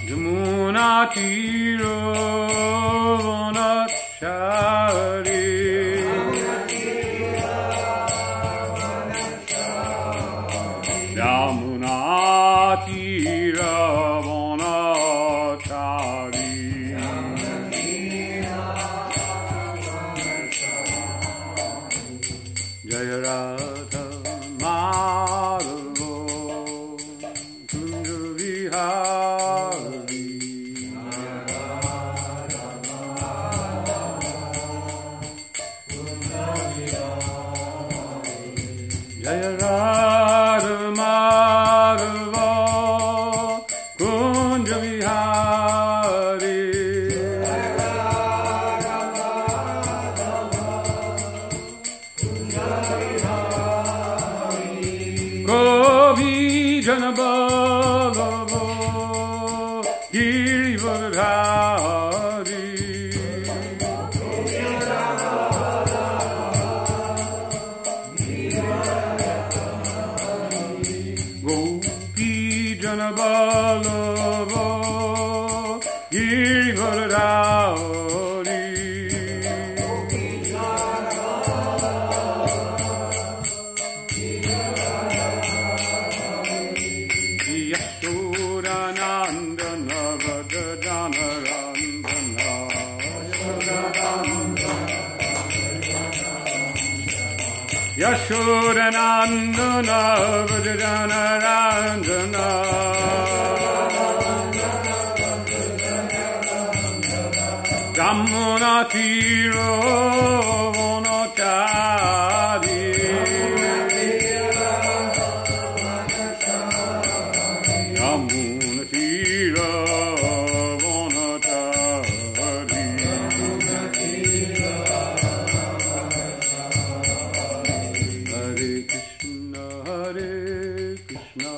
Yamuna Tiro Vanachari Yamuna Tiro Vanachari Jaya Radha Madhava Kunja Vihari Jaya Radha Madhava Kunja Vihari Gopi Janaballava Girivardhari Gopi Janaballava Girivardhari Yashodanandana Vajajanarandana Yashodanandana Vajajanarandana Jamuna Tiro Vanachari Yamuna Tira Vanachari Hare Krishna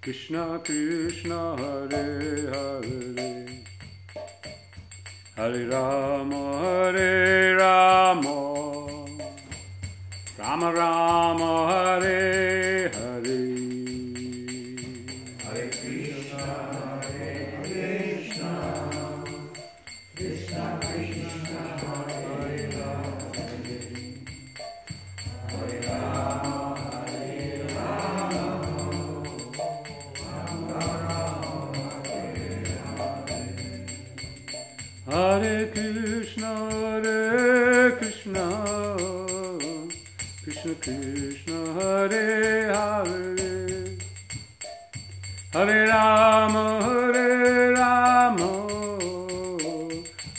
Krishna Krishna Hare Hare Hare Rama Rama Rama Hare Hare Hare Krishna Krishna Krishna Hare Rama Hare Rama Hare Krishna Krishna Krishna Hare Hare Hare Rama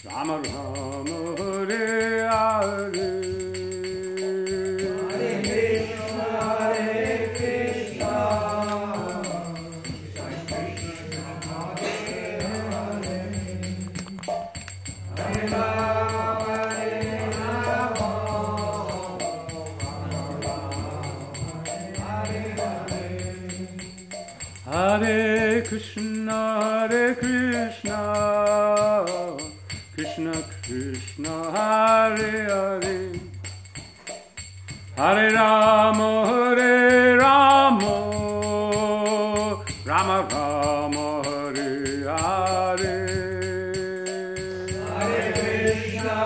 Rama Rama Hare Hare Hare Krishna Krishna Krishna Hare Hare Hare Rama Hare Krishna Krishna Krishna Hare Hare Hare Rama Rama Rama Hare Hare Hare Krishna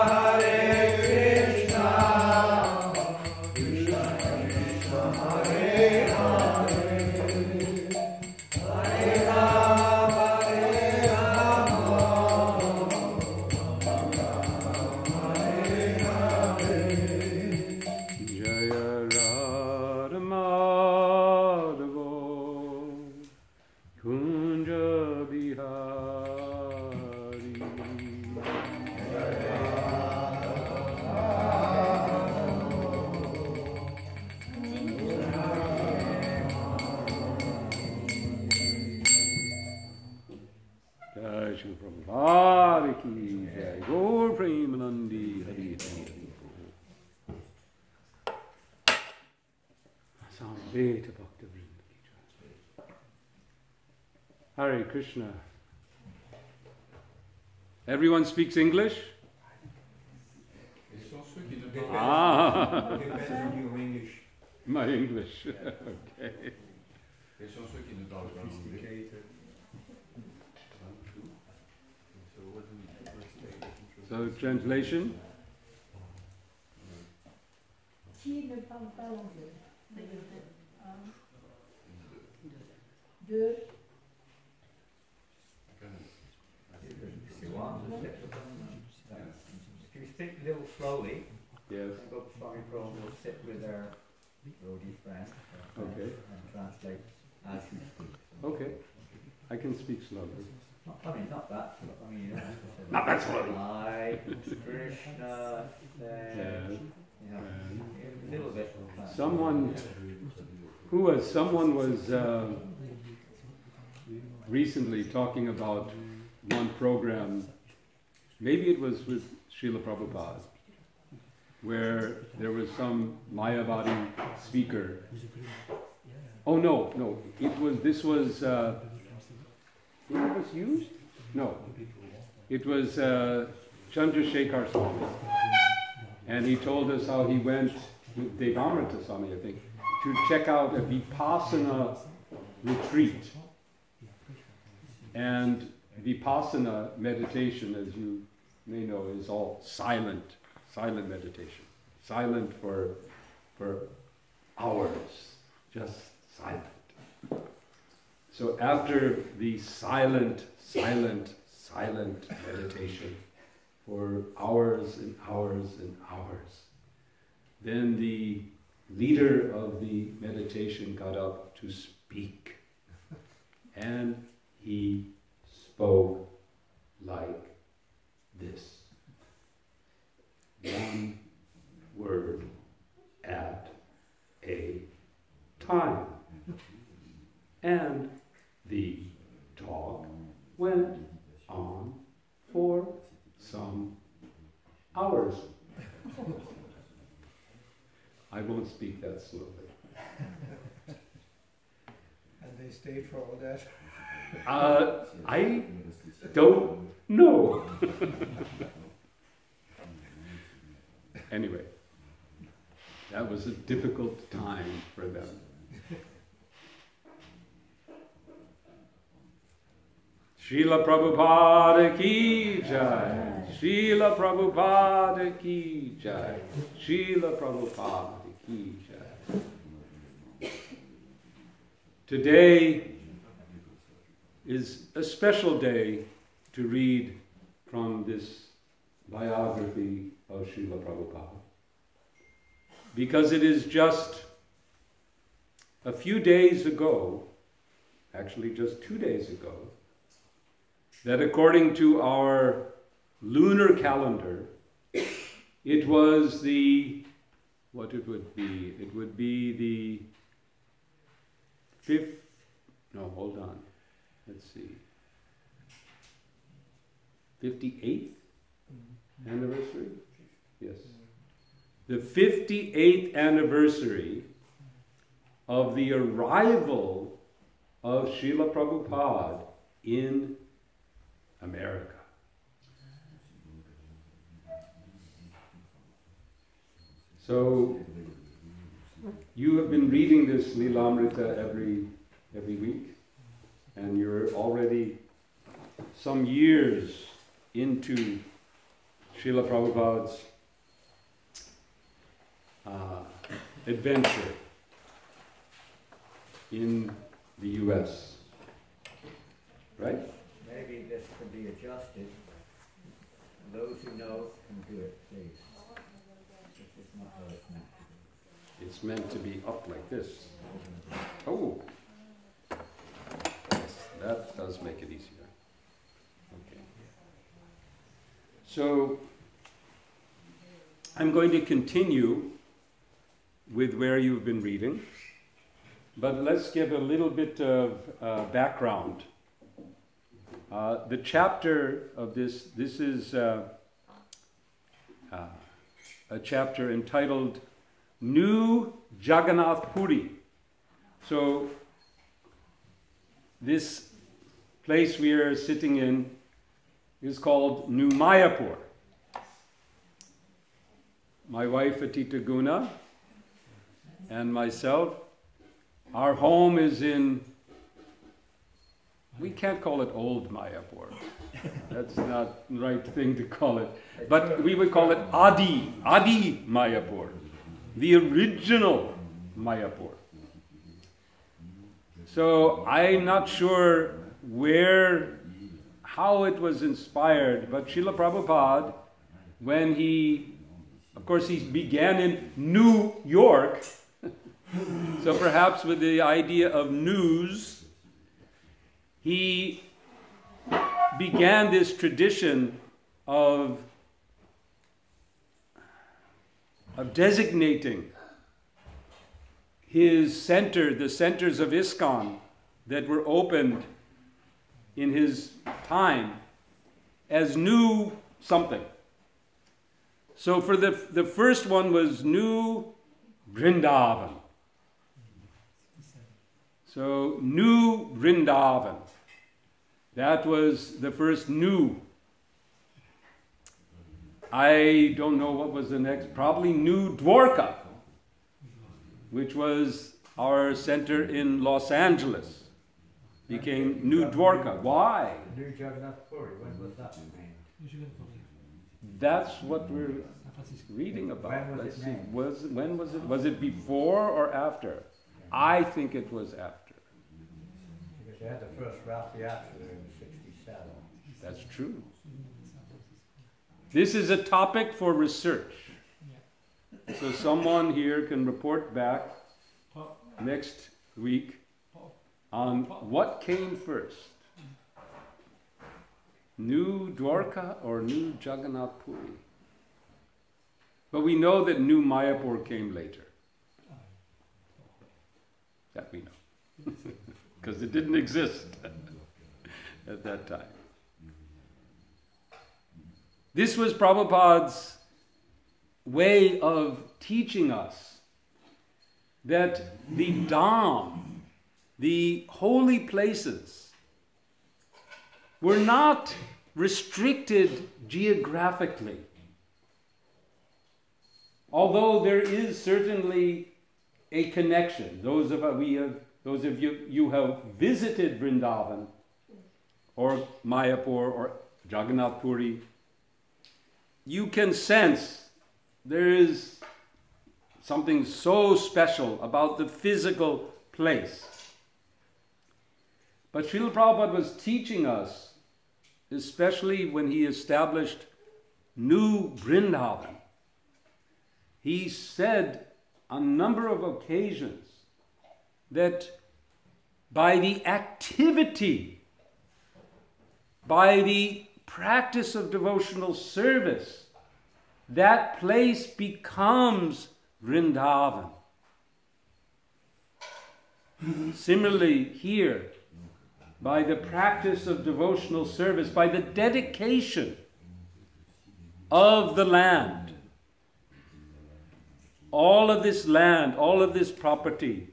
Krishna Krishna Hare Hare Hare Rama Jaya Radha Madhava Kunja Vihari Jai Shri Prabhupada ki Jai Gaur Premanandi Hari Hari Samveta Bhakta Vrinda ki Jai. Hare Krishna. Everyone speaks English? Ah, my English. Okay. So translation? Qui ne parle pas anglais? Un, deux. If you speak a little slowly, Yes. Swami Prabhu will sit with our devotee friend and translate as you speak. Okay. I can speak slowly. Not that. I mean, you know, Not that slowly. Hi, Krishna. A little bit. Someone was recently talking about one program, maybe it was with Srila Prabhupada, where there was some Mayavadi speaker. Oh no, this was used? No. It was Chandrasekhar Swami. And he told us how he went with Lilamrita Swami, I think, to check out a Vipassana retreat. And Vipassana meditation, as you may know, is all silent meditation. Silent for hours, just silent. So after the silent meditation for hours and hours and hours, then the leader of the meditation got up to speak. And he spoke like this. One word at a time. And the talk went on for some hours. I won't speak that slowly. And they stayed for all that? I don't know. Anyway, that was a difficult time for them. Srila Prabhupada ki jai. Srila Prabhupada ki jai. Srila Prabhupada ki jai. Today is a special day to read from this biography of Srila Prabhupada, because it is just a few days ago, actually just 2 days ago, that according to our lunar calendar, it was what it would be the 5th, no, hold on, let's see, 58th anniversary? Yes. The 58th anniversary of the arrival of Srila Prabhupada in America. So, you have been reading this Lilamrita every week, and you're already some years into Srila Prabhupada's adventure in the US, right? Maybe this can be adjusted. Those who know can do it, please. This is not how it's meant to be. It's meant to be up like this. Oh, yes, that does make it easier. Okay. So, I'm going to continue with where you've been reading, but let's give a little bit of background. The chapter of this is a chapter entitled New Jagannath Puri. So this place we are sitting in is called New Mayapur. My wife Atita Guna and myself, our home is in we can't call it old Mayapur. That's not the right thing to call it. But we would call it Adi Mayapur, the original Mayapur. So I'm not sure how it was inspired, but Srila Prabhupada, when he began in New York, so perhaps with the idea of news, he began this tradition of designating his center, the centers of ISKCON that were opened in his time, as new something. So for the first one was New Vrindavan. So New Vrindavan. That was the first new. I don't know what was the next. Probably New Dwarka, which was our center in Los Angeles. Became New Dwarka. Why? New Jagannath Puri, when was that named? That's what we're reading about. When was Let's it see. named? When was it? Was it before or after? I think it was after. Because they had the first Rath Yatra in 67. That's true. This is a topic for research. So someone here can report back next week on what came first. New Dwarka or New Jagannath Puri? But we know that New Mayapur came later. That we know. Because it didn't exist at that time. This was Prabhupada's way of teaching us that the Dham, the holy places, were not restricted geographically. Although there is certainly a connection. Those of you have visited Vrindavan or Mayapur or Jagannath Puri, you can sense there is something so special about the physical place. But Srila Prabhupada was teaching us, especially when he established New Vrindavan, he said on a number of occasions that by the activity, by the practice of devotional service, that place becomes Vrindavan. Similarly, here, by the practice of devotional service, by the dedication of the land, all of this land, all of this property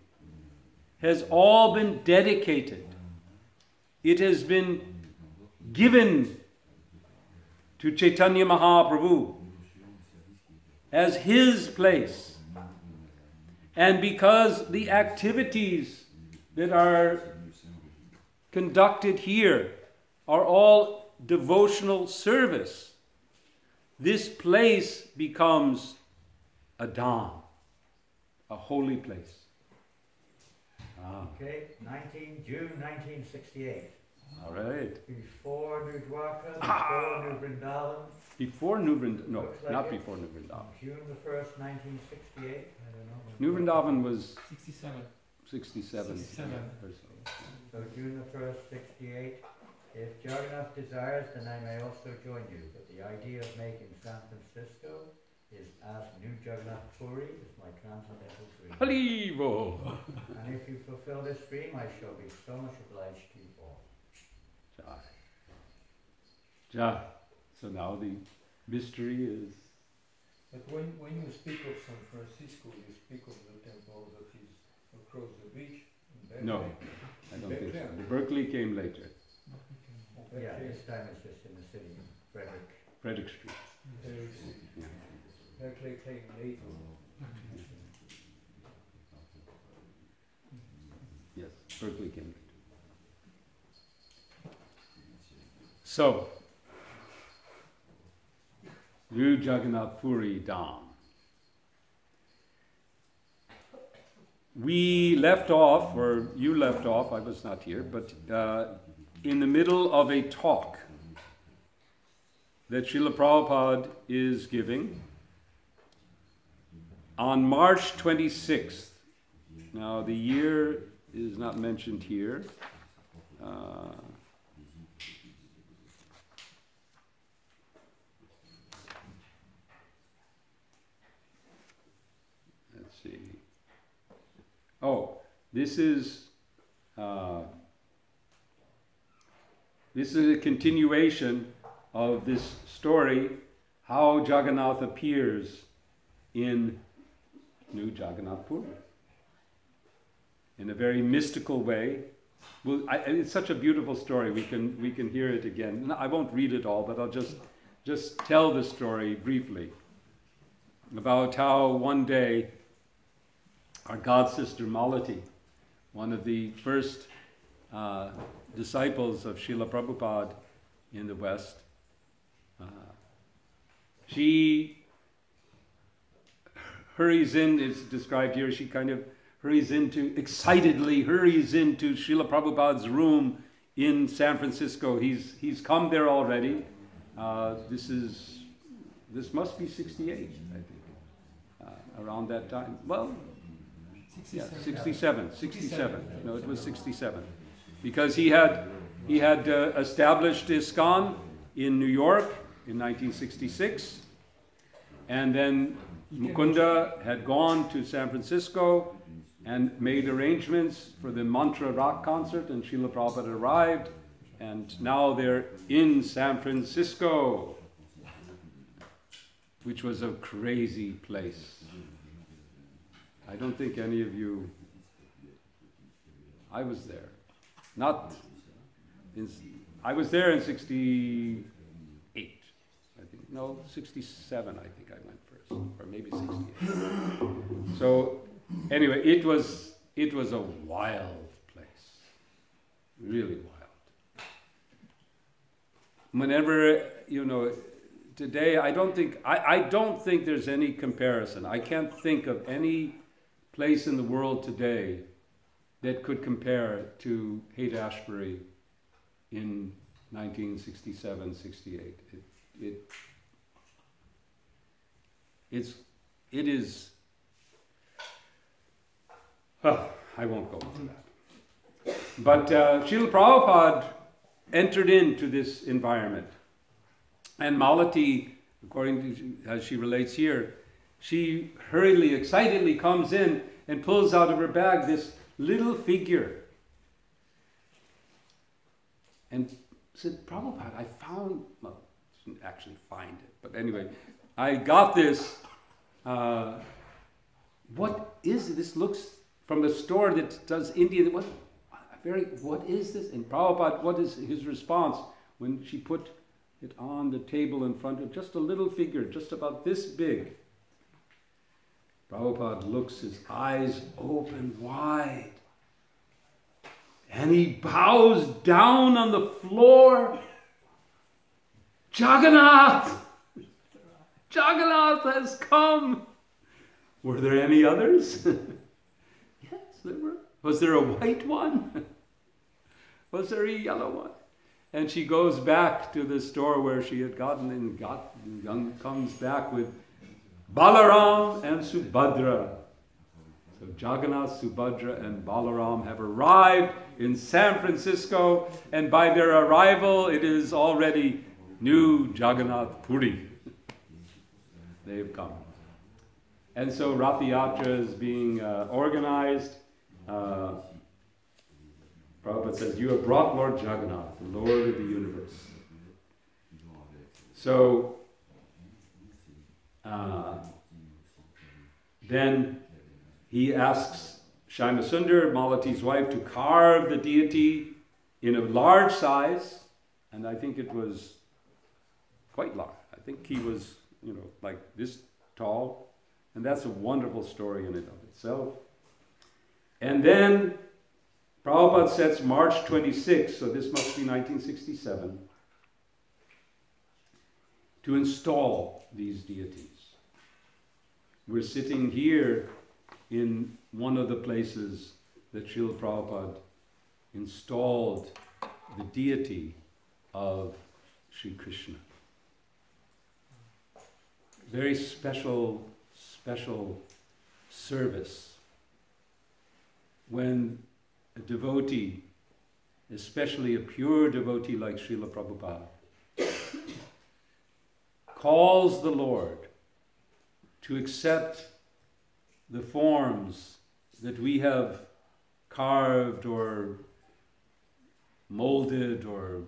has all been dedicated. It has been given to Chaitanya Mahaprabhu as his place. And because the activities that are conducted here are all devotional service, this place becomes a dham, a holy place. Okay, June 1968. All right. Before New Dwarka, before New Vrindavan. Before New Vrindavan, no, Looks like not it. before New Vrindavan. June the 1st, 1968. I don't know. New Vrindavan was 67. 67 67. or so. So June the 1st, 68. If Jagannath desires, then I may also join you. But the idea of making San Francisco is as New Jagannath Puri is my transcendental dream. Haribo! And if you fulfill this dream, I shall be so much obliged to you all. Ja. So now the mystery is. But when you speak of San Francisco, you speak of the temple that is across the beach in Berkeley. No, I don't think so. The Berkeley came later. Yeah, this time it's just in the city, Frederick. Frederick Street. Yeah. Berkeley came later. Yes, Berkeley came later. So, New Jagannath Puri Dham. We left off, or you left off, I was not here, but in the middle of a talk that Srila Prabhupada is giving on March 26th. Now, the year is not mentioned here. Let's see. Oh, this is a continuation of this story, how Jagannath appears in New Jagannath Puri in a very mystical way. Well, it's such a beautiful story. We can hear it again. No, I won't read it all, but I'll just tell the story briefly about how one day our god sister Malati, one of the first disciples of Srila Prabhupada in the West, she hurries in, it's described here, she kind of excitedly hurries into Srila Prabhupada's room in San Francisco. He's come there already. This must be 68, I think, around that time. Well, 67. No, it was 67. Because he had established ISKCON in New York in 1966, and then Mukunda had gone to San Francisco and made arrangements for the mantra rock concert, and Srila Prabhupada arrived, and now they're in San Francisco, which was a crazy place. I don't think any of you, I was there. I was there in 68, I think. No, 67 I think I went first, or maybe 68. So anyway, it was a wild place, really wild. Whenever, today I don't think there's any comparison. I can't think of any place in the world today that could compare to Haight-Ashbury in 1967, 68. It is. I won't go into that. But Srila Prabhupada entered into this environment, and Malati, according to as she relates here, she hurriedly, excitedly comes in and pulls out of her bag this little figure and said, Prabhupada, I found, well, she didn't actually find it, but anyway, I got this. What is it? This looks from the store that does Indian. What is this? And Prabhupada, what is his response when she put it on the table in front of just a little figure, just about this big? Prabhupada looks, his eyes open wide, and he bows down on the floor. Jagannath! Jagannath has come! Were there any others? Yes, there were. Was there a white one? Was there a yellow one? And she goes back to the store where she had gotten and comes back with Balaram and Subhadra. So Jagannath, Subhadra, and Balaram have arrived in San Francisco, and by their arrival, it is already New Jagannath Puri. They have come. And so Rath Yatra is being organized. Prabhupada says, you have brought Lord Jagannath, the Lord of the universe. So, then he asks Shyamasundar, Malati's wife, to carve the deity in a large size, and I think it was quite large. I think he was, like this tall, and that's a wonderful story in and of itself. And then Prabhupada sets March 26, so this must be 1967. to install these deities. We're sitting here in one of the places that Srila Prabhupada installed the deity of Sri Krishna. Very special service when a devotee, especially a pure devotee like Srila Prabhupada, calls the Lord to accept the forms that we have carved or molded or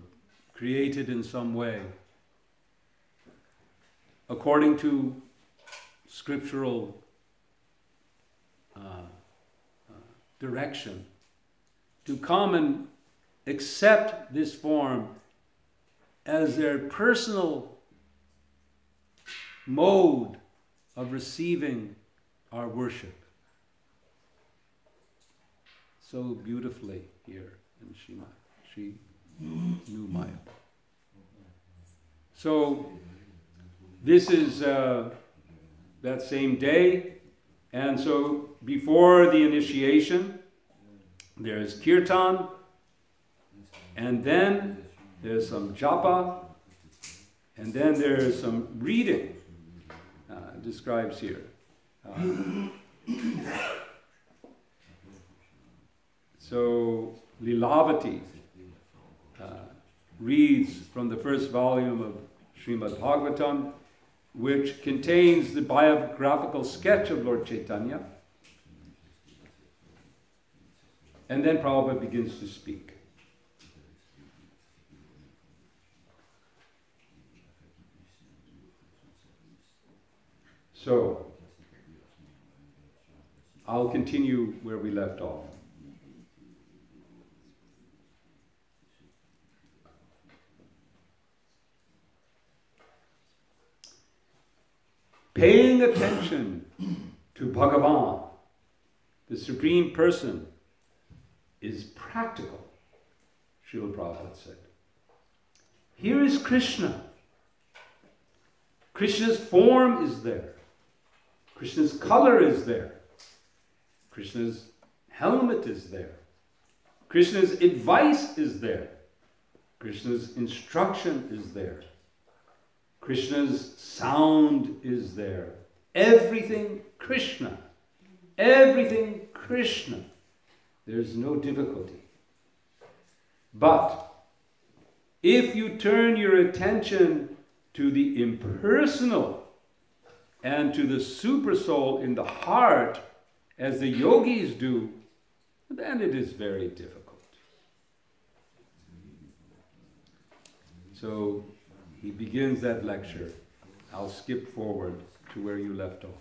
created in some way, according to scriptural direction, to come and accept this form as their personal mode of receiving our worship. So beautifully here in Sri Numaya. So this is that same day, and so before the initiation there is kirtan, and then there's some japa, and then there's some reading, describes here. So Lilamrita reads from the first volume of Srimad Bhagavatam, which contains the biographical sketch of Lord Chaitanya. And then Prabhupada begins to speak. So, I'll continue where we left off. Paying attention to Bhagavan, the Supreme Person, is practical, Srila Prabhupada said. Here is Krishna. Krishna's form is there. Krishna's color is there. Krishna's helmet is there. Krishna's advice is there. Krishna's instruction is there. Krishna's sound is there. Everything Krishna. Everything Krishna. There's no difficulty. But if you turn your attention to the impersonal and to the supersoul in the heart, as the yogis do, then it is very difficult. So he begins that lecture. I'll skip forward to where you left off.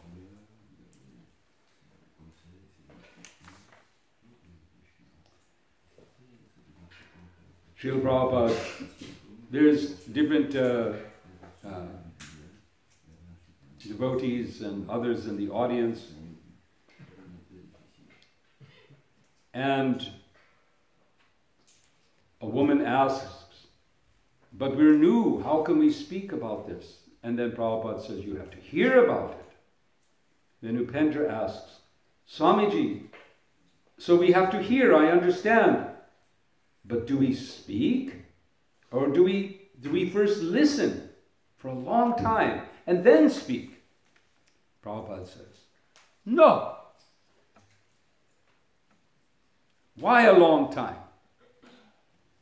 Srila Prabhupada, there's different devotees and others in the audience, and a woman asks, but we're new, how can we speak about this? And then Prabhupada says, you have to hear about it. Then Upendra asks, Swamiji, so we have to hear, I understand, but do we speak? Or do we first listen for a long time and then speak? Prabhupada says, no. Why a long time?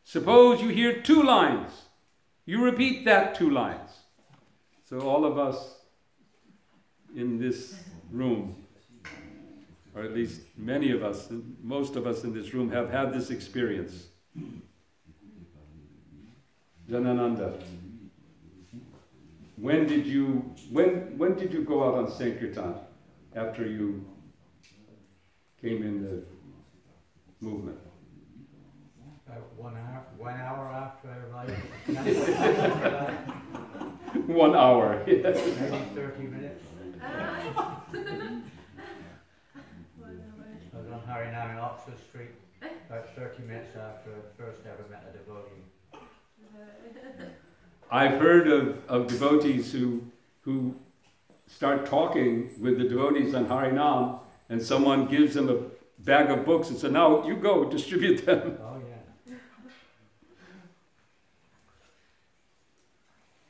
Suppose you hear 2 lines. You repeat that 2 lines. So all of us in this room, or at least many of us, most of us in this room have had this experience. Janananda, when did you go out on Sankirtan after you came in the movement? 1 hour after I arrived. 1 hour, yes. Maybe 30 minutes. I was on Harinam in Oxford Street about 30 minutes after I first ever met a devotee. I've heard of devotees who start talking with the devotees on Harinam, and someone gives them a bag of books and says, now you go distribute them. Oh, yeah.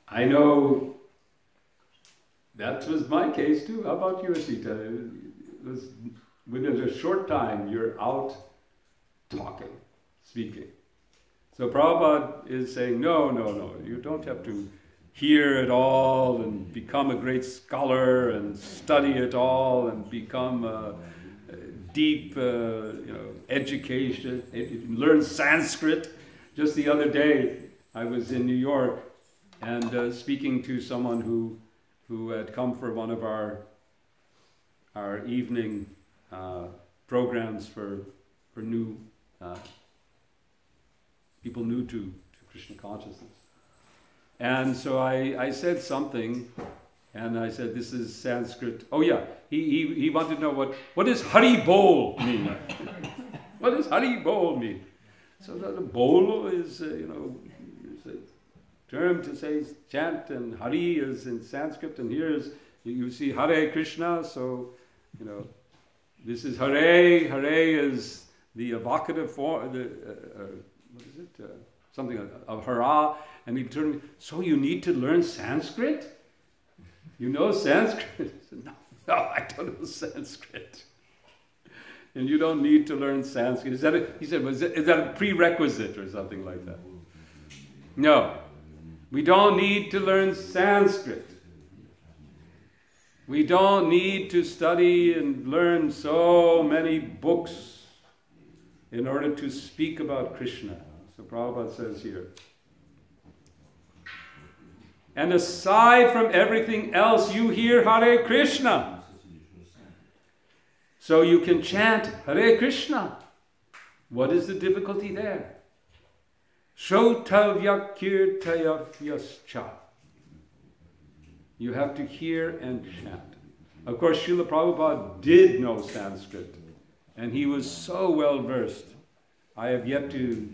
I know that was my case too. How about you, Asita? It was within a short time you're out talking, speaking. So Prabhupada is saying, no, you don't have to hear it all and become a great scholar and study it all and become a deep education, learn Sanskrit. Just the other day I was in New York and speaking to someone who had come for one of our evening programs for new people new to Krishna consciousness. And so I said something, and I said, this is Sanskrit. Oh yeah, he wanted to know what does Hari Bol mean? What does Hari Bol mean? So the bol is, is a term to say chant, and Hari is in Sanskrit, and here is, you see Hare Krishna, so, this is Hare. Hare is the evocative form, what is it? Something of Hara. And he turned, so you need to learn Sanskrit? You know Sanskrit? I said, no, I don't know Sanskrit. And you don't need to learn Sanskrit. He said, is that a prerequisite or something like that? No, we don't need to learn Sanskrit. We don't need to study and learn so many books in order to speak about Krishna. So Prabhupada says here, and aside from everything else, you hear Hare Krishna. So you can chant Hare Krishna. What is the difficulty there? Shrotavya kirtayavyascha. You have to hear and chant. Of course, Srila Prabhupada did know Sanskrit, and he was so well versed. I have yet to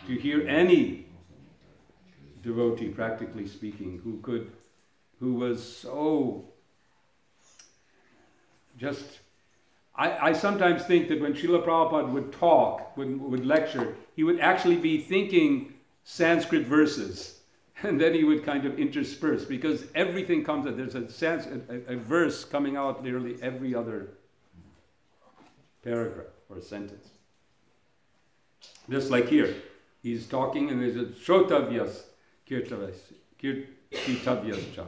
hear any devotee, practically speaking, who was so just. I sometimes think that when Srila Prabhupada would talk, would lecture, he would actually be thinking Sanskrit verses, and then he would kind of intersperse, because everything comes out. There's a verse coming out nearly every other paragraph or sentence. Just like here, he's talking and there's a Shrotavyas Kirtavyascha.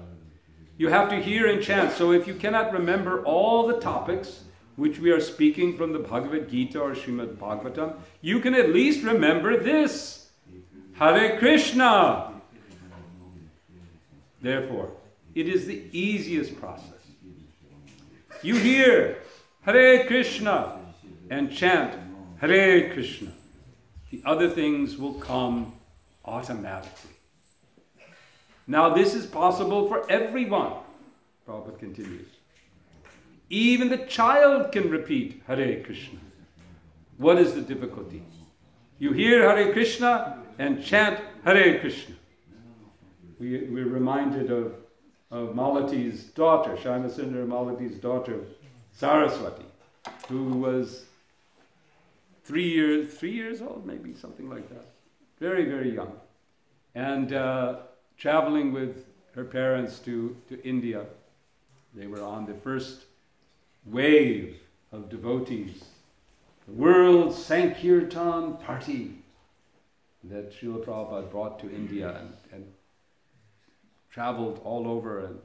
You have to hear and chant. So if you cannot remember all the topics which we are speaking from the Bhagavad Gita or Srimad Bhagavatam, you can at least remember this. Hare Krishna. Therefore, it is the easiest process. You hear Hare Krishna and chant Hare Krishna. The other things will come automatically. Now this is possible for everyone. Prabhupada continues. Even the child can repeat Hare Krishna. What is the difficulty? You hear Hare Krishna and chant Hare Krishna. We're reminded of Malati's daughter, Shyamasundara Malati's daughter, Saraswati, who was 3 years old, maybe, something like that. Very, very young. And traveling with her parents to India. They were on the first wave of devotees, the World Sankirtan Party that Srila Prabhupada brought to India and traveled all over and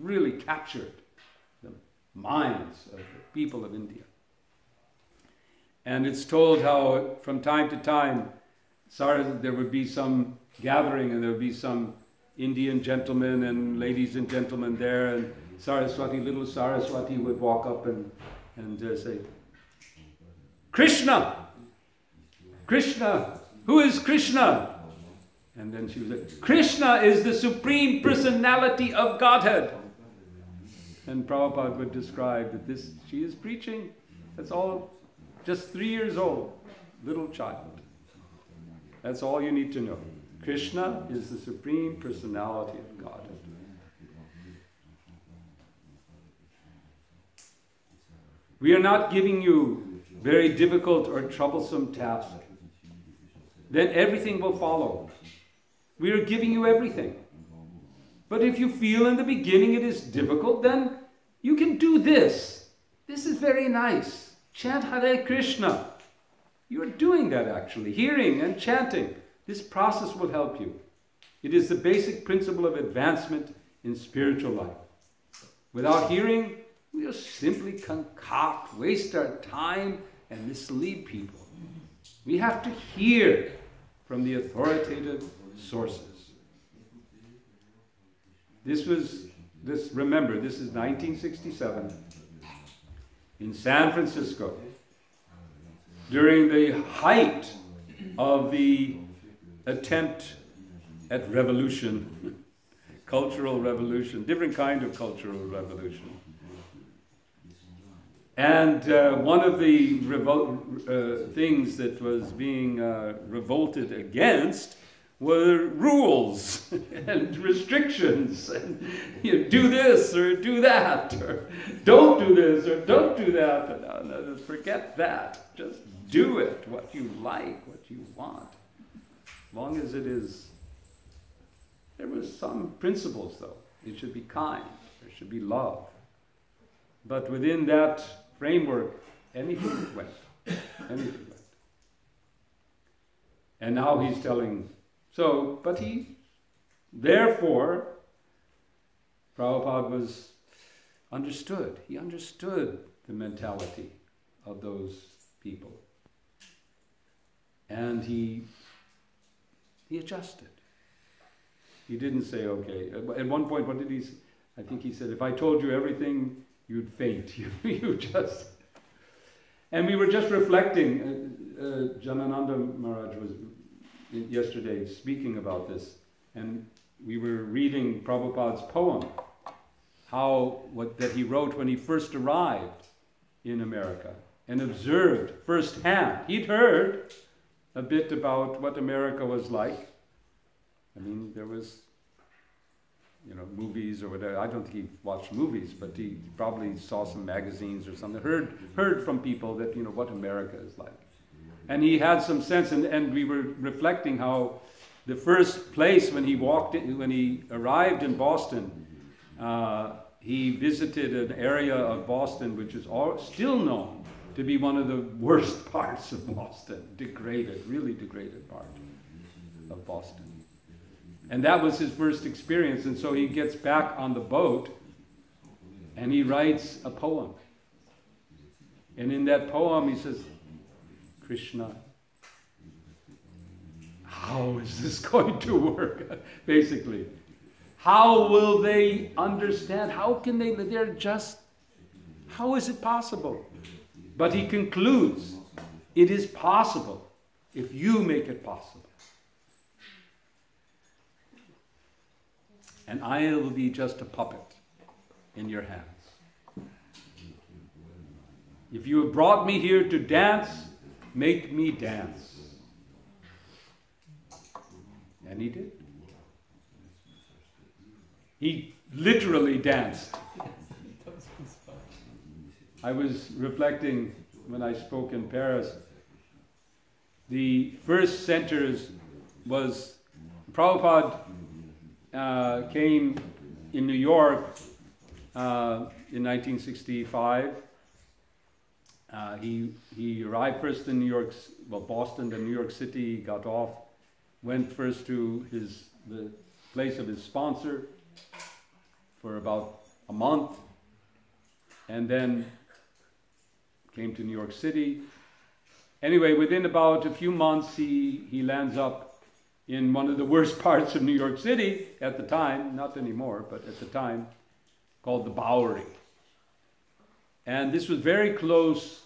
really captured the minds of the people of India. And it's told how from time to time there would be some gathering and there would be some Indian gentlemen and ladies and gentlemen there, and Saraswati, little Saraswati would walk up and say, Krishna! Krishna! Who is Krishna? And then she would say, Krishna is the Supreme Personality of Godhead. And Prabhupada would describe that she is preaching. That's all, just 3 years old, little child. That's all you need to know. Krishna is the Supreme Personality of Godhead. We are not giving you very difficult or troublesome tasks. Then everything will follow. We are giving you everything. But if you feel in the beginning it is difficult, then you can do this. This is very nice. Chant Hare Krishna. You are doing that actually. Hearing and chanting. This process will help you. It is the basic principle of advancement in spiritual life. Without hearing, we will simply concoct, waste our time, and mislead people. We have to hear from the authoritative sources. Remember, this is 1967 in San Francisco, during the height of the attempt at revolution, cultural revolution, different kind of cultural revolution. And one of the things that was being revolted against were rules and restrictions. And, do this or do that, or don't do this or don't do that. No, forget that. Just do it, what you like, what you want. As long as it is. There were some principles, though. It should be kind. There should be love. But within that framework, anything went. Anything went. And now he's telling, therefore, Prabhupada was understood. He understood the mentality of those people. And he adjusted. He didn't say, okay. At one point, what did he say? I think he said, if I told you everything, you'd faint. You just... And we were just reflecting. Janananda Maharaj was yesterday speaking about this. And we were reading Prabhupada's poem. That he wrote when he first arrived in America. And observed firsthand. He'd heard a bit about what America was like. I mean, there was, movies or whatever. I don't think he watched movies, but he probably saw some magazines or something. Heard from people that, what America is like. And he had some sense, and we were reflecting how the first place when he arrived in Boston, he visited an area of Boston which is still known to be one of the worst parts of Boston. Really degraded part of Boston. And that was his first experience. And so he gets back on the boat and he writes a poem. And in that poem he says, Krishna, how is this going to work? Basically. How will they understand? How can they, how is it possible? But he concludes, it is possible if you make it possible. And I will be just a puppet in your hands. If you have brought me here to dance, make me dance. And he did. He literally danced. I was reflecting when I spoke in Paris. The first centers was Prabhupada came in New York in 1965. He arrived first in Boston, then New York City, got off, went first to the place of his sponsor for about a month, and then came to New York City. Anyway, within about a few months, he lands up in one of the worst parts of New York City at the time, not anymore, but at the time, called the Bowery. And this was very close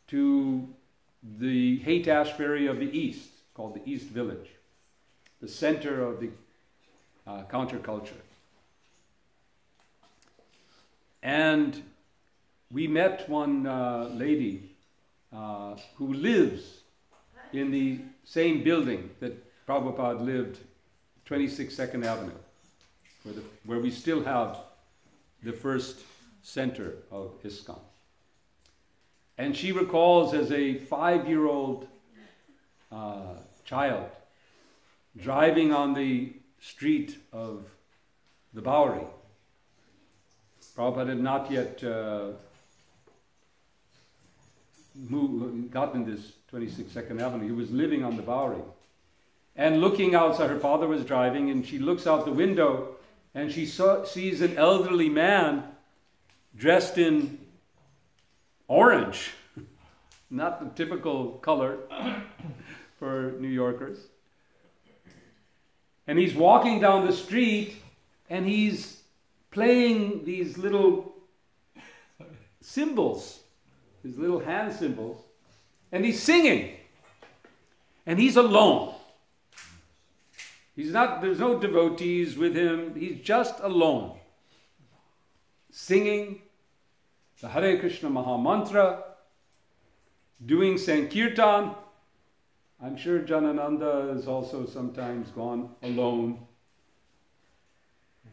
to the Haight-Ashbury of the East, called the East Village, the center of the counterculture. And we met one lady who lives in the same building that Prabhupada lived 26 Second Avenue, where we still have the first center of ISKCON. And she recalls as a 5-year-old child driving on the street of the Bowery. Prabhupada had not yet gotten this 26 Second Avenue. He was living on the Bowery. And looking outside, her father was driving, and she looks out the window, and she sees an elderly man dressed in orange. Not the typical color for New Yorkers. And he's walking down the street, and he's playing these little cymbals, these little hand cymbals, and he's singing. And he's alone. There's no devotees with him. He's just alone. Singing the Hare Krishna Maha Mantra, doing Sankirtan. I'm sure Janananda has also sometimes gone alone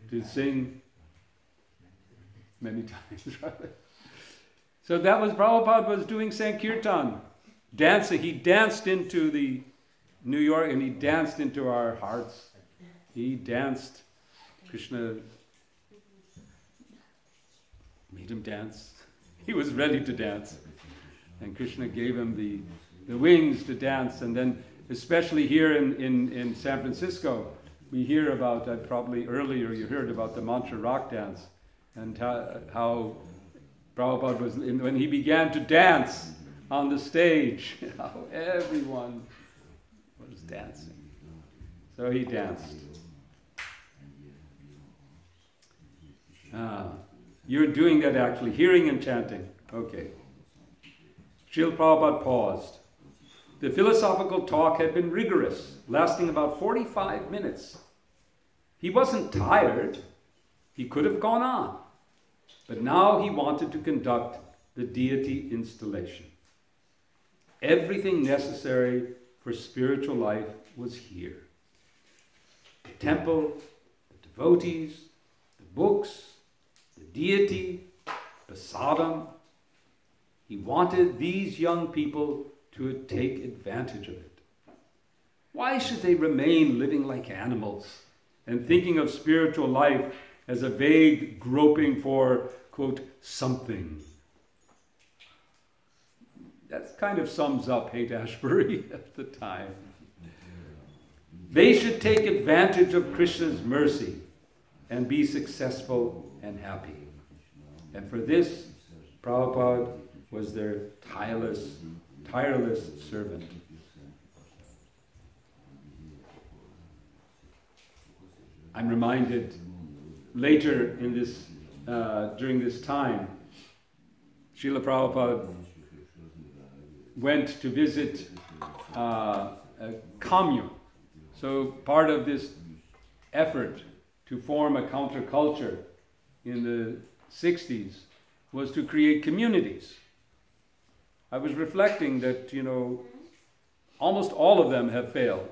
to sing many times, right? So that was, Prabhupada was doing Sankirtan, dancing. He danced into the New York, and he danced into our hearts. He danced. Krishna made him dance. He was ready to dance. And Krishna gave him the wings to dance. And then, especially here in San Francisco, we hear about, probably earlier you heard about the mantra rock dance, and how Prabhupada was, when he began to dance on the stage, how everyone was dancing. So he danced. You're doing that actually, hearing and chanting. Okay. Srila Prabhupada paused. The philosophical talk had been rigorous, lasting about 45 minutes. He wasn't tired. He could have gone on. But now he wanted to conduct the deity installation. Everything necessary for spiritual life was here. The temple, the devotees, the books, the deity, prasadam. He wanted these young people to take advantage of it. Why should they remain living like animals and thinking of spiritual life as a vague groping for, quote, something? That kind of sums up Haight-Ashbury at the time. They should take advantage of Krishna's mercy and be successful and happy. And for this, Prabhupada was their tireless servant. I'm reminded later in this, during this time, Srila Prabhupada went to visit a commune. So part of this effort to form a counterculture in the 60s was to create communities. I was reflecting that, almost all of them have failed.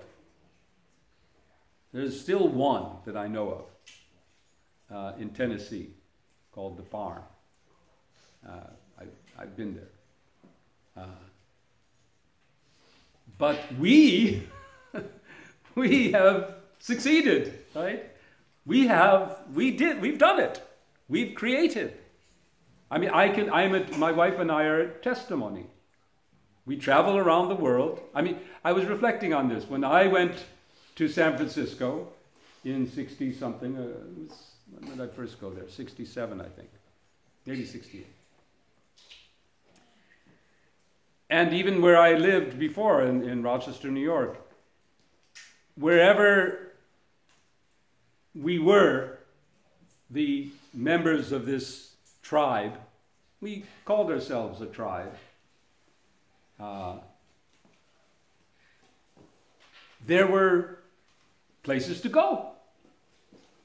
There's still one that I know of in Tennessee called The Farm. I've been there. But we have succeeded, right? We've done it. We've created. I mean, my wife and I are a testimony. We travel around the world. I mean, I was reflecting on this. When I went to San Francisco in 60-something, when did I first go there? 67, I think. Maybe 68. And even where I lived before, in Rochester, New York, wherever we were, the members of this tribe, we called ourselves a tribe. There were places to go.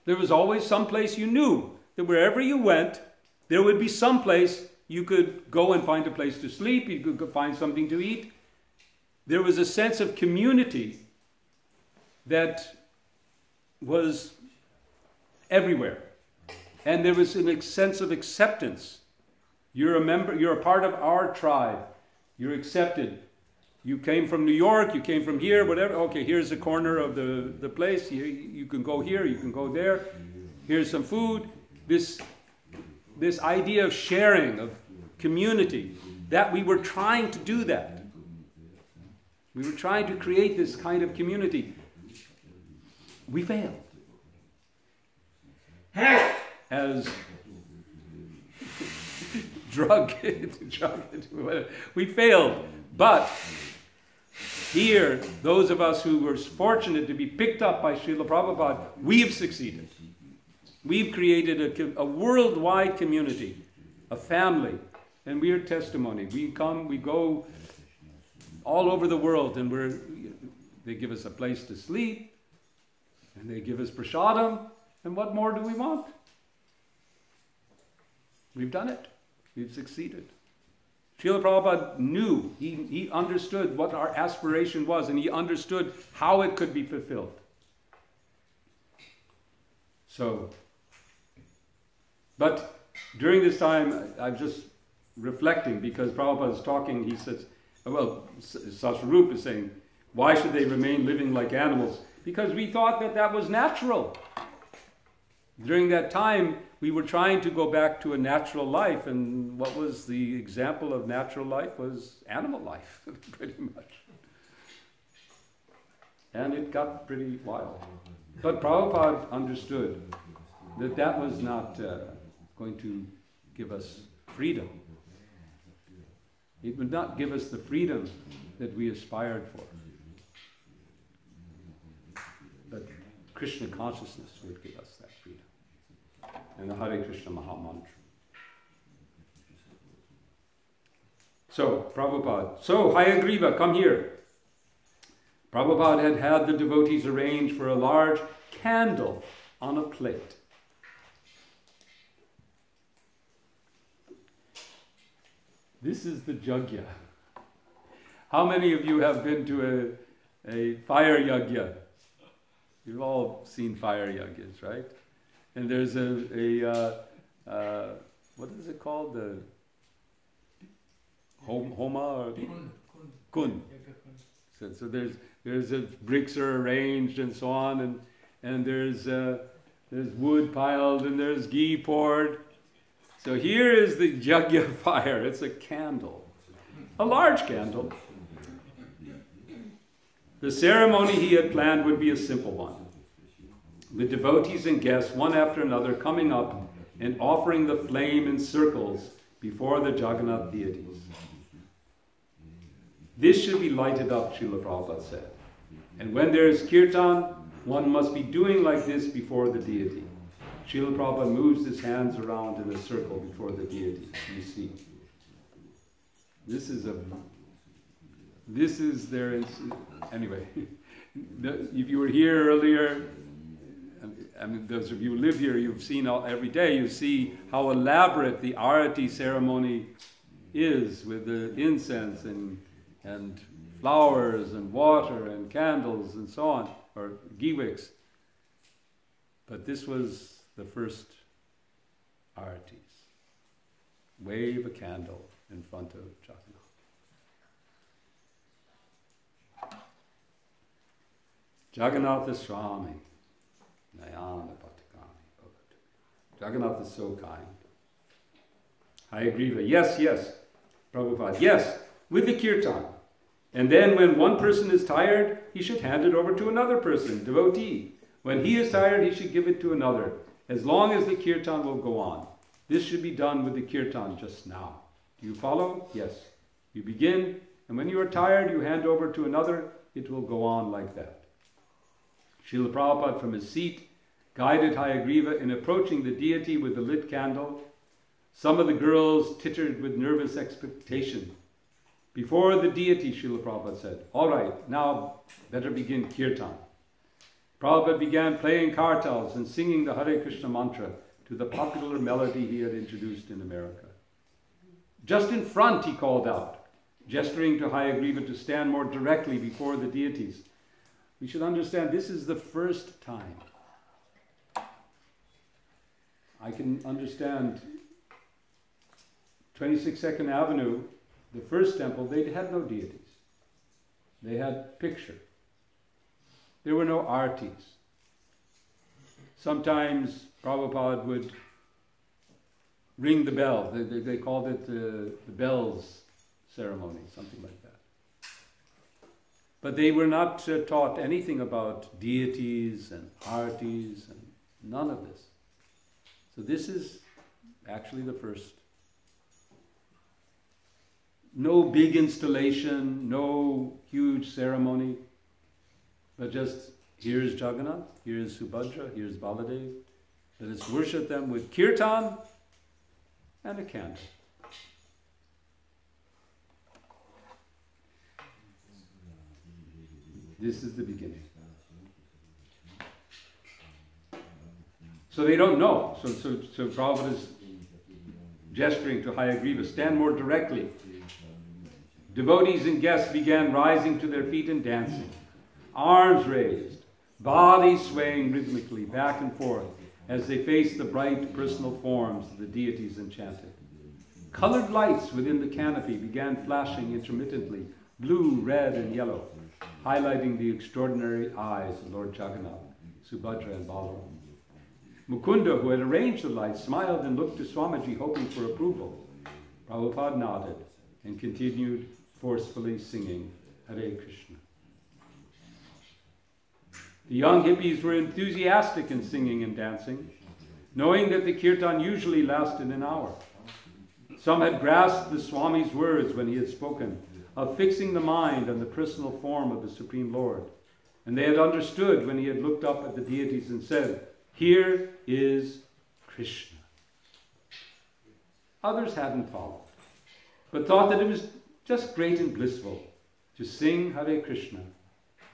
There was always some place you knew that wherever you went, there would be some place you could go and find a place to sleep, you could find something to eat. There was a sense of community that was everywhere. And there was a sense of acceptance. You're a member, you're a part of our tribe. You're accepted. You came from New York, you came from here, whatever. Okay, here's the corner of the place. You can go here, you can go there. Here's some food. This idea of sharing, of community, that we were trying to do that. We were trying to create this kind of community. We failed. As we failed. But here, those of us who were fortunate to be picked up by Srila Prabhupada, we've succeeded. We've created a worldwide community, a family, and we are testimony. We come, we go all over the world, and they give us a place to sleep, and they give us prasadam, and what more do we want? We've done it. We've succeeded. Srila Prabhupada knew, he understood what our aspiration was, and he understood how it could be fulfilled. So, but during this time, I'm just reflecting, because Prabhupada is talking, he says, well, Saswarup is saying, why should they remain living like animals? Because we thought that that was natural. During that time, we were trying to go back to a natural life, and what was the example of natural life was animal life, pretty much. And it got pretty wild. But Prabhupada understood that that was not going to give us freedom. It would not give us the freedom that we aspired for. But Krishna consciousness would give us that freedom. And the Hare Krishna Maha Mantra. So, Prabhupada. So, Hayagriva, come here. Prabhupada had the devotees arrange for a large candle on a plate. This is the yajna. How many of you have been to a fire yajna? You've all seen fire yajnas, right? And there's what is it called? The homa or kun. So there's bricks are arranged and so on, and there's wood piled and there's ghee poured. So here is the yajna fire. It's a candle, a large candle. The ceremony he had planned would be a simple one, with devotees and guests one after another coming up and offering the flame in circles before the Jagannath deities. This should be lighted up, Srila Prabhupada said. And when there is kirtan, one must be doing like this before the deity. Srila Prabhupada moves his hands around in a circle before the deity. You see. This is their... Anyway, if you were here earlier, I mean, those of you who live here, you've seen every day, you see how elaborate the arati ceremony is, with the incense and flowers and water and candles and so on, or ghee wicks. But this was the first aratis. Wave a candle in front of Jagannath. Jagannatha Swami. Jagannath is so kind. Hayagriva, yes, Prabhupada, yes, with the kirtan. And then when one person is tired, he should hand it over to another person, devotee. When he is tired, he should give it to another, as long as the kirtan will go on. This should be done with the kirtan just now. Do you follow? Yes. You begin, and when you are tired, you hand over to another. It will go on like that. Srila Prabhupada from his seat guided Hayagriva in approaching the deity with the lit candle. Some of the girls tittered with nervous expectation. Before the deity, Srila Prabhupada said, all right, now better begin kirtan. Prabhupada began playing kartals and singing the Hare Krishna mantra to the popular melody he had introduced in America. Just in front, he called out, gesturing to Hayagriva to stand more directly before the deities. We should understand this is the first time I can understand 22nd Avenue, the first temple, they had no deities. They had picture. There were no artis. Sometimes Prabhupada would ring the bell. They called it the bells ceremony, something like that. But they were not taught anything about deities and artis and none of this. So this is actually the first. No big installation, no huge ceremony, but just here's Jagannath, here's Subhadra, here's Baladev. Let us worship them with kirtan and a candle. This is the beginning. So they don't know. So Prabhupada is gesturing to Hayagriva, stand more directly. Devotees and guests began rising to their feet and dancing, arms raised, bodies swaying rhythmically back and forth as they faced the bright personal forms of the deities enchanted. Colored lights within the canopy began flashing intermittently, blue, red, and yellow, highlighting the extraordinary eyes of Lord Jagannath, Subhadra, and Balaram. Mukunda, who had arranged the lights, smiled and looked to Swamiji, hoping for approval. Prabhupada nodded and continued forcefully singing Hare Krishna. The young hippies were enthusiastic in singing and dancing, knowing that the kirtan usually lasted an hour. Some had grasped the Swami's words when he had spoken of fixing the mind on the personal form of the Supreme Lord, and they had understood when he had looked up at the deities and said, "Here is Krishna." Others hadn't followed, but thought that it was just great and blissful to sing Hare Krishna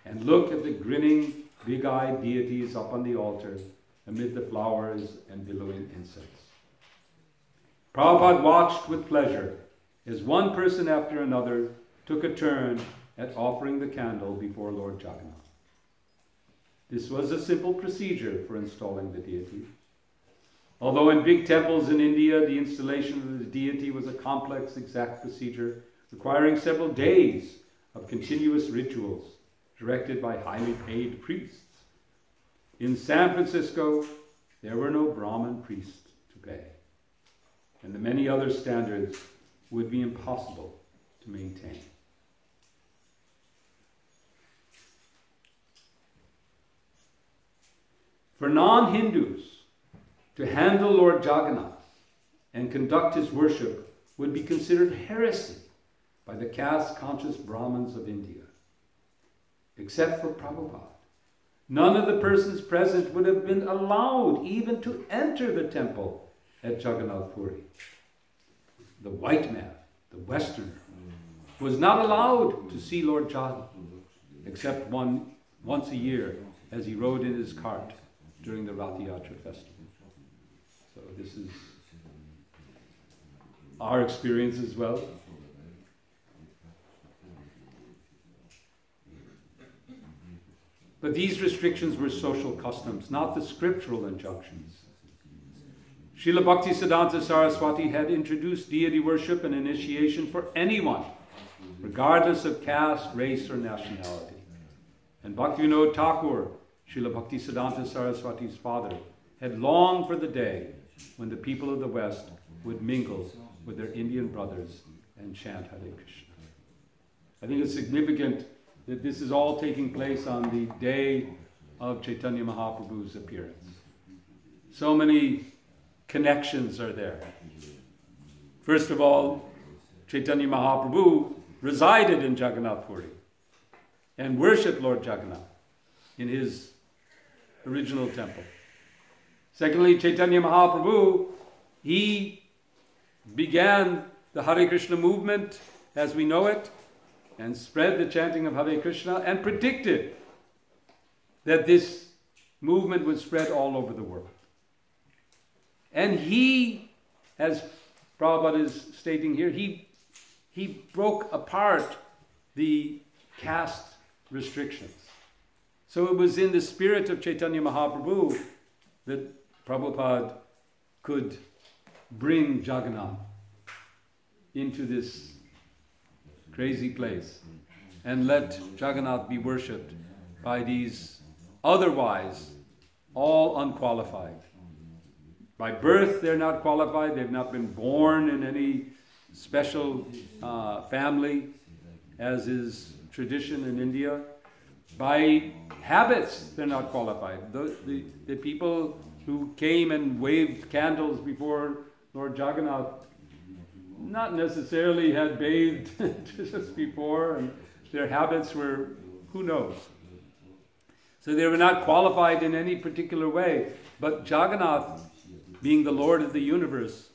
and look at the grinning, big-eyed deities up on the altar amid the flowers and billowing incense. Prabhupada watched with pleasure as one person after another took a turn at offering the candle before Lord Jagannath. This was a simple procedure for installing the deity. Although in big temples in India, the installation of the deity was a complex, exact procedure requiring several days of continuous rituals directed by highly paid priests. In San Francisco, there were no Brahmin priests to pay, and the many other standards would be impossible to maintain. For non-Hindus, to handle Lord Jagannath and conduct his worship would be considered heresy by the caste-conscious Brahmins of India. Except for Prabhupada, none of the persons present would have been allowed even to enter the temple at Jagannath Puri. The white man, the Westerner, was not allowed to see Lord Jagannath except once a year as he rode in his cart during the Rath Yatra festival. So this is our experience as well. But these restrictions were social customs, not the scriptural injunctions. Srila Bhaktisiddhanta Saraswati had introduced deity worship and initiation for anyone, regardless of caste, race, or nationality. And Bhaktivinoda Thakur, Srila Bhaktisiddhanta Saraswati's father, had longed for the day when the people of the West would mingle with their Indian brothers and chant Hare Krishna. I think it's significant that this is all taking place on the day of Chaitanya Mahaprabhu's appearance. So many connections are there. First of all, Chaitanya Mahaprabhu resided in Jagannath Puri and worshipped Lord Jagannath in his original temple. Secondly, Chaitanya Mahaprabhu, he began the Hare Krishna movement as we know it, and spread the chanting of Hare Krishna, and predicted that this movement would spread all over the world. And he, as Prabhupada is stating here, he broke apart the caste restrictions. So it was in the spirit of Chaitanya Mahaprabhu that Prabhupada could bring Jagannath into this crazy place and let Jagannath be worshipped by these otherwise all unqualified. By birth they're not qualified, they've not been born in any special family, as is tradition in India. By habits they're not qualified. The people who came and waved candles before Lord Jagannath not necessarily had bathed just before, and their habits were, who knows. So they were not qualified in any particular way. But Jagannath, being the Lord of the universe,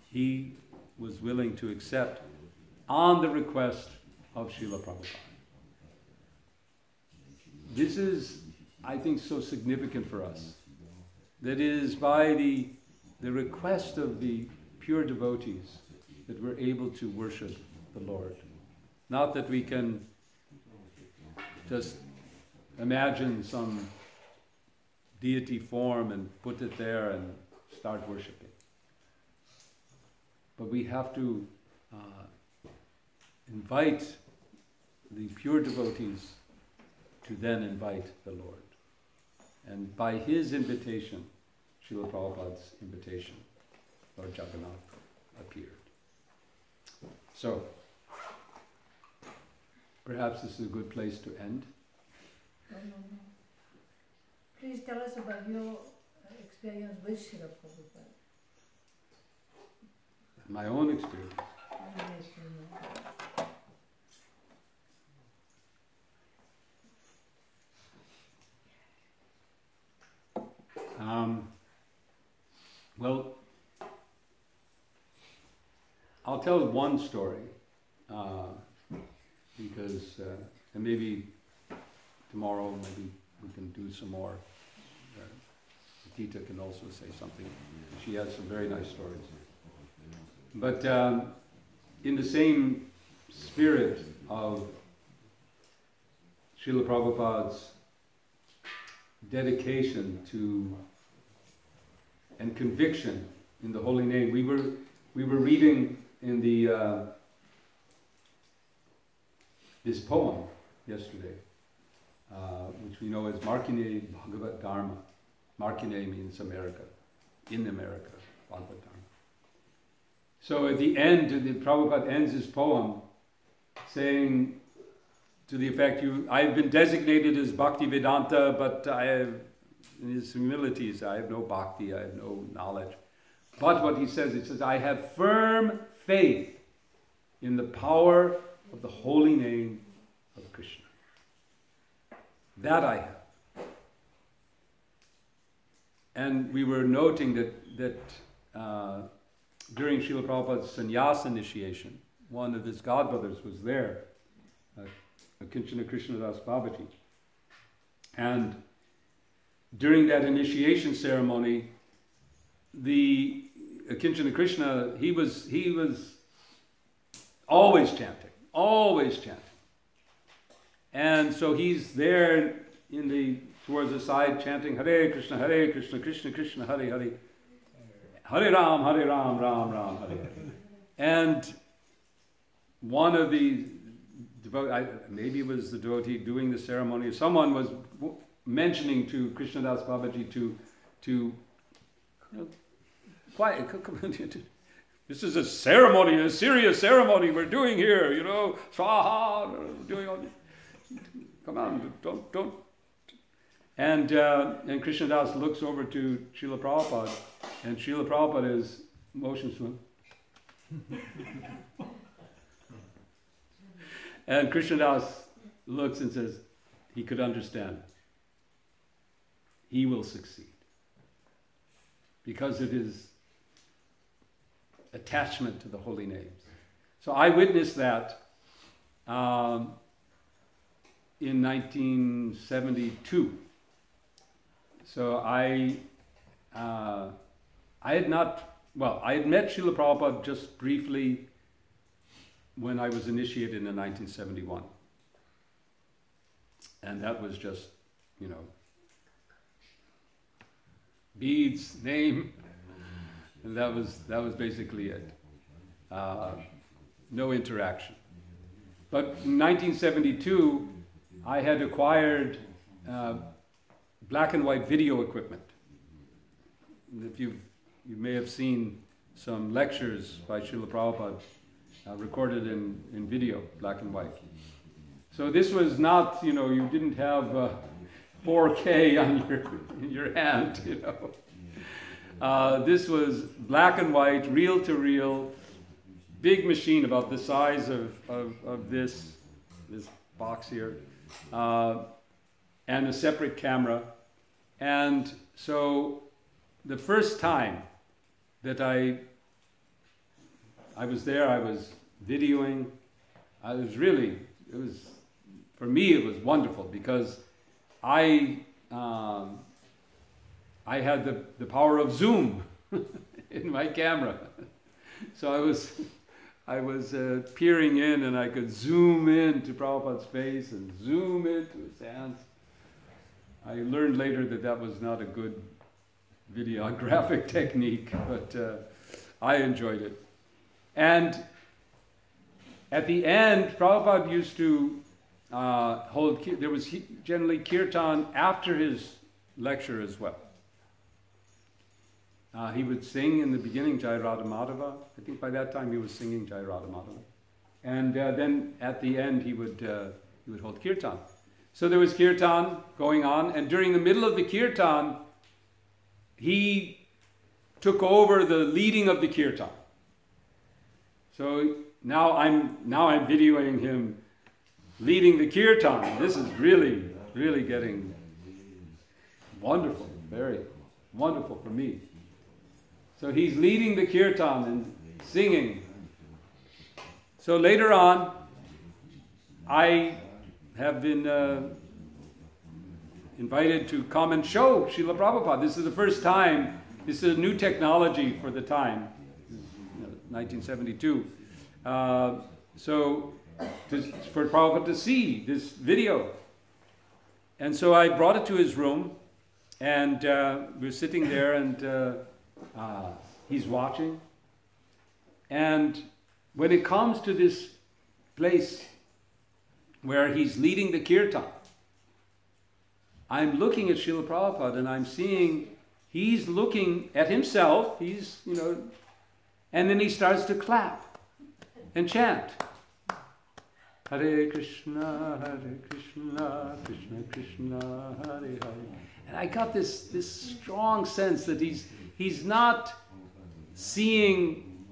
he was willing to accept on the request of Srila Prabhupada. This is, I think, so significant for us. That is by the request of the pure devotees that we're able to worship the Lord. Not that we can just imagine some deity form and put it there and start worshiping. But we have to invite the pure devotees to then invite the Lord. And by his invitation, Srila Prabhupada's invitation, Lord Jagannath appeared. So, perhaps this is a good place to end. No. Please tell us about your experience with Srila Prabhupada. My own experience. Well, I'll tell one story because, and maybe tomorrow, maybe we can do some more. Tita can also say something. She has some very nice stories. But in the same spirit of Srila Prabhupada's dedication to and conviction in the holy name, we were reading in the this poem yesterday, which we know as Markine Bhagavat Dharma. Markine means America, in America, Bhagavat Dharma. So at the end, the Prabhupada ends his poem saying to the effect, I've been designated as Bhakti Vedanta, but I have, in his humilities, I have no bhakti, I have no knowledge. But what he says, I have firm faith in the power of the holy name of Krishna. That I have. And we were noting that during Srila Prabhupada's sannyas initiation, one of his godbrothers was there, Kinchana Krishnadas Babaji. And during that initiation ceremony, the Kinchana Krishna, he was always chanting. And so he's there towards the side chanting Hare Krishna, Krishna Krishna, Hare Hare, Hare Ram, Ram Ram, Hare Hare. And one of the maybe it was the devotee doing the ceremony, someone was mentioning to Krishnadas Babaji to quiet, this is a ceremony, a serious ceremony we're doing here, swaha, doing all this. Come on, don't. And Krishnadas looks over to Srila Prabhupada, and Srila Prabhupada is motionless. And Krishnadas looks and says, he could understand. He will succeed. Because of his attachment to the holy names. So I witnessed that in 1972. So I had met Srila Prabhupada just briefly when I was initiated in 1971. And that was just, beads, name, And that was basically it. No interaction. But in 1972, I had acquired black and white video equipment. If you may have seen some lectures by Srila Prabhupada recorded in video, black and white. So this was not, you didn't have 4K in your hand, This was black and white, reel to reel, big machine about the size of this box here, and a separate camera. And so the first time that I was there, I was videoing. For me it was wonderful because I had the power of zoom in my camera. So I was peering in, and I could zoom in to Prabhupada's face and zoom into his hands. I learned later that was not a good videographic technique, but I enjoyed it. And at the end, Prabhupada used to there was generally kirtan after his lecture as well. He would sing in the beginning Jai Radha Madhava. I think by that time he was singing Jai Radha Madhava. And then at the end he would hold kirtan. So there was kirtan going on, and during the middle of the kirtan, he took over the leading of the kirtan. So now I'm videoing him leading the kirtan. This is really, really getting wonderful, very wonderful for me. So he's leading the kirtan and singing. So later on, I have been invited to come and show Srila Prabhupada. This is the first time, this is a new technology for the time, 1972. For Prabhupada to see this video. And so I brought it to his room, and we're sitting there, and he's watching. And when it comes to this place where he's leading the kirtan, I'm looking at Srila Prabhupada, and I'm seeing he's looking at himself, and then he starts to clap and chant. Hare Krishna, Krishna Krishna, Hare Hare. And I got this strong sense that he's not seeing,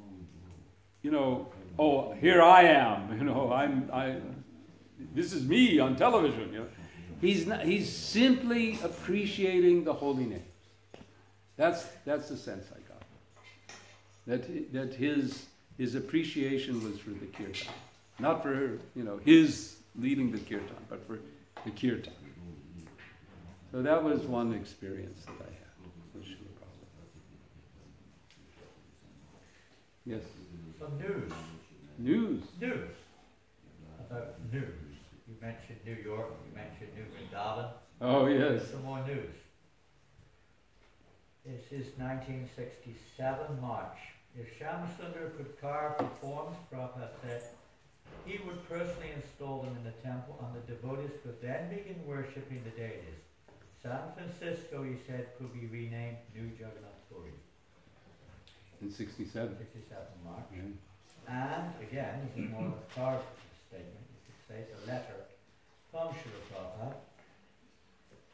oh, here I am, this is me on television, He's simply appreciating the holy name. That's the sense I got. That his appreciation was for the kirtan. Not for, his leading the kirtan, but for the kirtan. So that was one experience that I had with Srila Prabhupada. Yes? Some news. News? News. About news. You mentioned New York, you mentioned New Vrindavan. Oh, yes. Some more news. This is 1967 March. If Shyamsundar could carve the forms, Prabhupada said, he would personally install them in the temple, and the devotees could then begin worshipping the deities. San Francisco, he said, could be renamed New Jagannath Puri. In 67. 67 March. Yeah. And again, this is more of a carved statement. You could say it's a letter from Srila Prabhupada.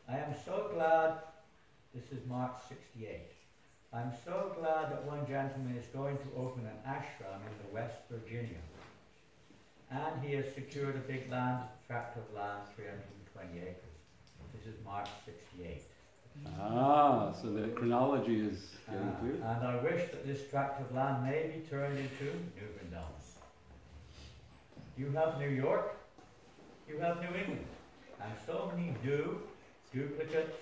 I am so glad, this is March 68. I'm so glad that one gentleman is going to open an ashram in the West Virginia. And he has secured a big tract of land, 320 acres. This is March 68. Ah, so the chronology is getting clear. And I wish that this tract of land may be turned into New Vrindavan. You have New York, you have New England, and so many new duplicates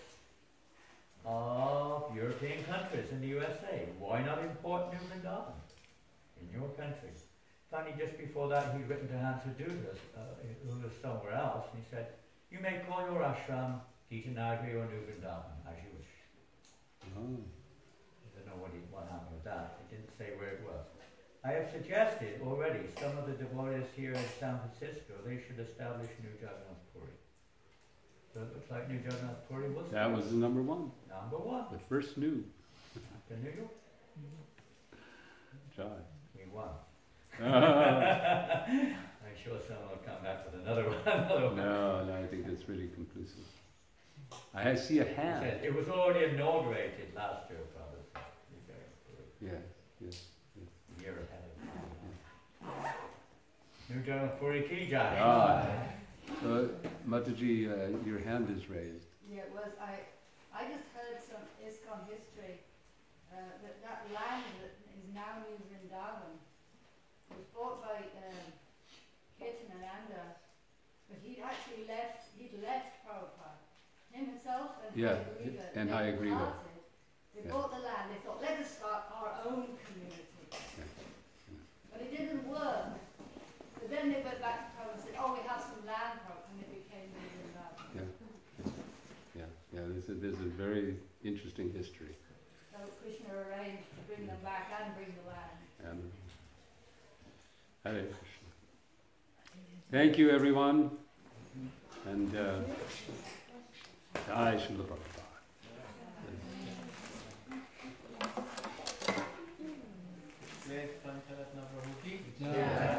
of European countries in the USA. Why not import New Vrindavan in your country? Finally, just before that, he'd written to Hansa Dudas, who was somewhere else, and he said, you may call your ashram Gita Nagari or New Vrindavan, as you wish. Oh. don't know what happened with that. It didn't say where it was. I have suggested already some of the devotees here in San Francisco, they should establish New Jagannath Puri. So it looks like New Jagannath Puri was That was the number one. number one. The first new. The New York. Jai. We won. No, I'm sure someone will come back with another one. Another one. no, I think it's really conclusive. I see a He hand. said it was already inaugurated last year, Prabhu. New Jagannath Puri. Yes, yes. A year ahead of time. New Jagannath Puri ki jai. Ah. So, Mataji, your hand is raised. Yeah, it was. I just heard some ISKCON history that land that is now New Vrindavan was bought by Kirtanananda, but he'd left Prabhupada. Him himself and Yeah, Lilamrita, and they Lilamrita. departed. They Yeah. bought the land. They thought, let us start our own community. But it didn't work. So then they went back to Prabhupada and said, oh, we have some land, Prabhupada, and it became New Vrindavan. Yeah, there's a very interesting history. So Krishna arranged to bring them back and bring the land. And Hare Krishna. Thank you, everyone. And Jai Srila Prabhupada. Yes, Pancharatna Prabhu ki. Yeah.